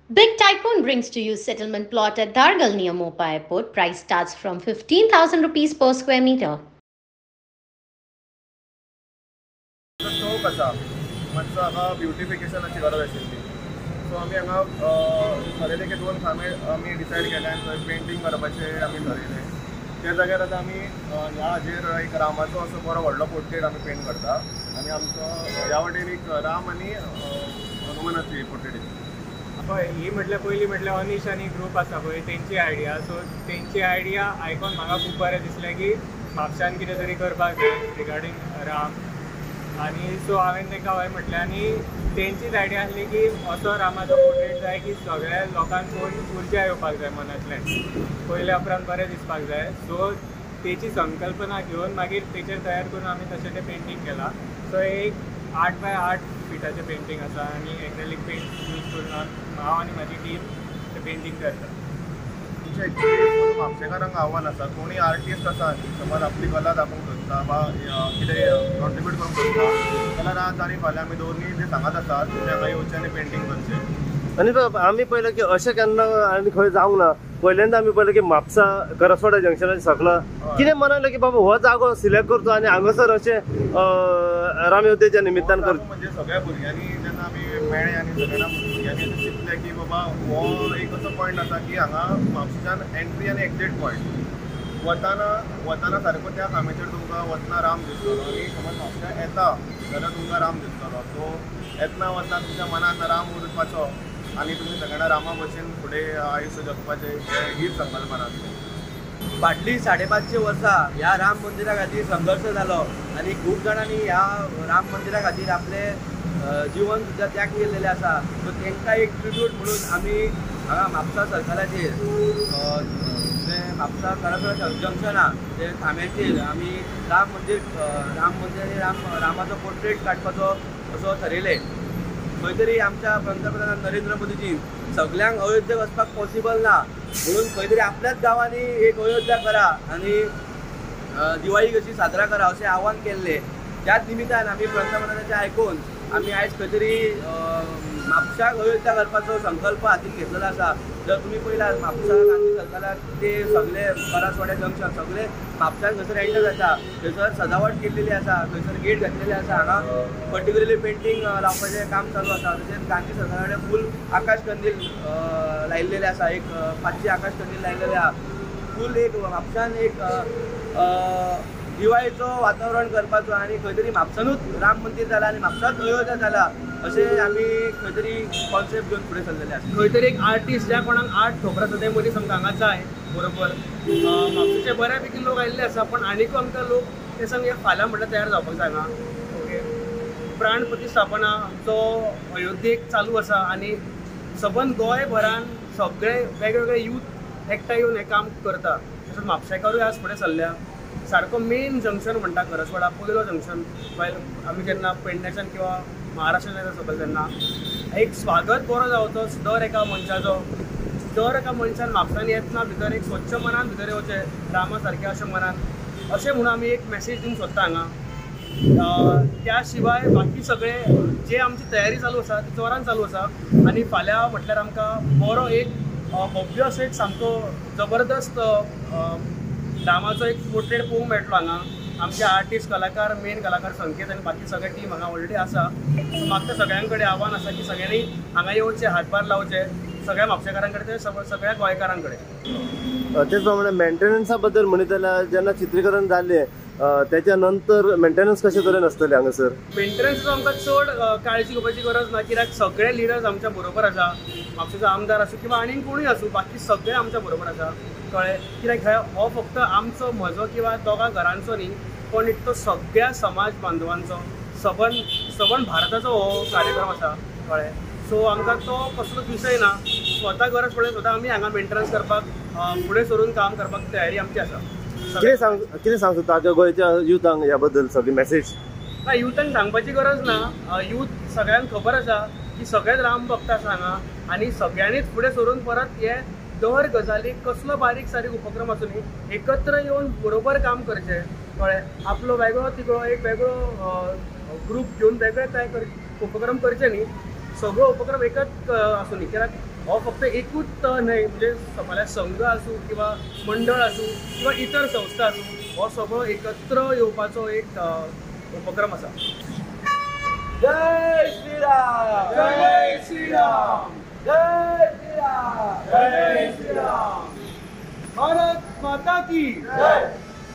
Big Tycoon brings to you settlement plot at Dargal near Mopa Airport. Price starts from 15,000 rupees per square meter. चौक आसा मातसो हांगा ब्युटिफिकेशनाची गरज आशिल्ली so आमी हांगा थरयले की 2 खांबे आमी डिसायड केले आनी थंय पेंटींग करपाचें आमी थरयलें त्या जाग्यार आतां आमी ह्या हाजेर एक रामाचो असो बरो व्हडलो पोर्ट्रेट आमी पेंट करता आनी आमचो ह्या वाटेन एक राम आनी हनुमानाची पोर्ट्रेट हय ही म्हटल्यार पयलीं म्हटल्यार अनीश आनी ग्रूप आसा पळय तेंची आयडिया सो तेंची आयडिया आयकून म्हाका खूब बरें दिसलें की म्हापशान कितें तरी करपाक जाय रिगार्डींग राम आनी सो हांवें तांकां हय म्हटलें आनी तेंचीच आयडिया आसली की असो रामाचो पोर्ट्रेट जाय की सगळ्या लोकांक पळोवन उर्जा येवपाक जाय मनांतल्यान पयल्या उपरांत बरें दिसपाक जाय सो तेची संकल्पना घेवन मागीर तेचेर तयार करून आमी तशें तें पेंटींग केलां सो एक 8 बाय 8 फिटाचें पेंटींग आसा आनी एक्रेलीक पेंट यूज करून हांव आनी म्हाजी टीम तें पेंटींग करता तुमचें एक्चुअली म्हापशेकारांक आव्हान आसा कोणी आर्टिस्ट आसा समज आपली कला दाखोवंक सोदता वा कितें कॉन्ट्रिब्यूट करूंक सोदता जाल्यार आज आनी फाल्यां आमी दोनी जे सांगत आसात तुमी हांगा येवचें आनी पेंटींग करचें आनी आमी पळयलें की अशें केन्ना आनी खंय जावंक ना पयल्यांदा आमी पळयलें की म्हापसा करसवाडा जंक्शनाचेर सकला कितें मनायलें की बाबा हो जागो सिलेक्ट करचो आनी हांगासर अशें राम अयोध्येच्या निमित्तान करचो म्हणजे सगळ्या भुरग्यांनी जेन्ना आमी मेळ्ळे आनी सगळ्या भुरग्यांनी अशें चिंतलें की बाबा हो एक असो पॉयंट आसा की हांगा म्हापशेच्यान एंट्री आनी एक्झीट पॉयंट वताना सारको त्या खांबेचेर तुमकां वतना राम दिसतलो आनी समज म्हापशा येता जाल्यार तुमकां राम दिसतलो सो येतना वतना तुमच्या मनान राम उरपाचो आनी तुमी सगळ्यांना रामा भशेन फुडें आयुश्य जगपाचें हीच संकल्पना आसली फाटलीं 550 वर्सां ह्या राम मंदिरा खातीर संघर्श जालो आनी खूब जाणांनी ह्या राम मंदिरा खातीर आपले जीवन सुद्दां त्याग केल्लेले आसा सो तांकां एक ट्रिब्यूट म्हणून आमी हांगा म्हापसा सर्कलाचेर म्हापसा करसवाडा जंक्शना ते खांब्याचेर आमी राम मंदीर आनी रामाचो पोर्ट्रेट काडपाचो असो थारायलें खंय तरी आमच्या पंतप्रधान नरेंद्र मोदीजी सगळ्यांक अयोध्येक वचपाक पॉसिबल ना म्हणून खंय तरी आपल्याच गांवांनी एक अयोध्या करा आनी दिवाळी कशी साजरा करा अशें आव्हान केल्लें त्याच निमित्तान आमी पंतप्रधानाचें आयकून आमी आयज खंय तरी म्हापशाक अयोध्या करपाचो संकल्प हातीन घेतलेलो आसा जर तुमी पळयल्यार म्हापसा गांधी सर्कलाक ते सगळे करसवाडा जंक्शन सगळे म्हापशान थंयसर एंटर जाता थंयसर सजावट केल्लेली आसा थंयसर गेट घातलेली आसा हांगा पर्टिक्युलरली पेंटींग लावपाचें काम चालू आसा तशेंच गांधी सर्कला कडेन फूल आकाश कंदील लायिल्लेले आसा एक 500 आकाश कंदील लायिल्लेले आहा फूल एक म्हापशान एक दिवाळीचो वातावरण करपाचो आनी खंय तरी म्हापसानूच राम मंदीर जाला आनी म्हापसाच अयोध्या जाला अशें आमी खंय तरी कॉन्सेप्ट घेवन फुडें सरलेले आसा खंय तरी एक आर्टिस्ट ज्या कोणाक आर्ट खबर आसा ते मदीं आमकां हांगा जाय बरोबर म्हापशेचे बऱ्यापैकी लोक आयिल्ले आसा पण आनीक आमकां लोक ते सांग फाल्यां म्हटल्यार तयार जावपाक जाय हांगा ओके प्राण प्रतिस्थापना आमचो अयोध्येक चालू आसा आनी सबंद गोंयभरान सगळे वेगवेगळे यूथ एकठांय येवन हें काम करता तसोच म्हापशेकारूय आज फुडें सरल्या सारको मेन जंक्शन म्हणटा करसवाडा पयलो जंक्शन वायल आमी जेन्ना पेडण्याच्यान किंवा महाराष्ट्रान येता सकयल तेन्ना एक स्वागत बरो जावचो दर एका मनशाचो दर एका मनशान म्हापसान येतना भितर एक स्वच्छ मनान भितर येवचें रामा सारक्या अशें मनान अशें म्हणून आमी एक मेसेज दिवंक सोदता हांगा त्या शिवाय बाकी सगळे जे आमची तयारी चालू आसा ती जोरान चालू आसा आनी फाल्यां म्हटल्यार आमकां बरो एक भव्य असो एक सामको जबरदस्त रामाचो एक पोर्ट्रेट पळोवंक मेळटलो हांगा आमचे आर्टिस्ट कलाकार मेन कलाकार संकेत आनी बाकी सगळे टीम हांगा ऑलरेडी आसा म्हाका सगळ्यां कडेन आव्हान आसा की सगळ्यांनी हांगा येवचें हातभार लावचे सगळ्या म्हापशेकारां कडेन सगळ्या गोंयकारां कडेन तेच प्रमाणे मेंटेनन्सा बद्दल म्हणत जाल्यार जेन्ना चित्रीकरण जालें त्याच्या नंतर मेंटेनन्स कशे तरेन आसतलें हांगासर मेंटेनन्साचो आमकां चड काळजी घेवपाची गरज ना कित्याक सगळे लिडर्स आमच्या बरोबर आसा म्हापशेचो आमदार आसूं किंवा आनीक कोणूय आसूं बाकी सगळे आमच्या बरोबर आसा कळ्ळें कित्याक हो फक्त आमचो म्हजो किंवा दोगां घरांचो न्ही पण तो सगळ्या समाज बांदवांचो सबन भारताचो हो कार्यक्रम आसा कळ्ळें सो आमकां तो कसलोच विशय ना स्वता गरज पडले स्वता आमी हांगा मेंटेनन्स करपाक फुडें सरून काम करपाक तयारी आमची आसा कितें सांग सोदता गोंयच्या युथांक ह्या बद्दल सगळी मेसेज ना युथांक सांगपाची गरज ना यूथ सगळ्यांक खबर आसा की सगळेच राम भक्त आसा हांगा आनी सगळ्यांनीच फुडें सरून परत हे दर गजालीक कसलो बारीक सारीक उपक्रम आसूं न्ही एकत्र येवन बरोबर काम करचें कळ्ळें आपलो वेगळो तिगळो एक वेगळो ग्रूप घेवन वेगळे उपक्रम करचे न्ही सगळो उपक्रम एकच आसूं न्ही कित्याक हो फक्त एकूच न्हय, म्हणजे फाल्यां संघ आसूं किंवा मंडळ आसूं किंवा इतर संस्था आसूं, हो सगळो एकत्र येवपाचो एक उपक्रम आसा. जय श्रीराम, जय श्रीराम, जय श्रीराम, जय श्रीराम. भारत माता की जय.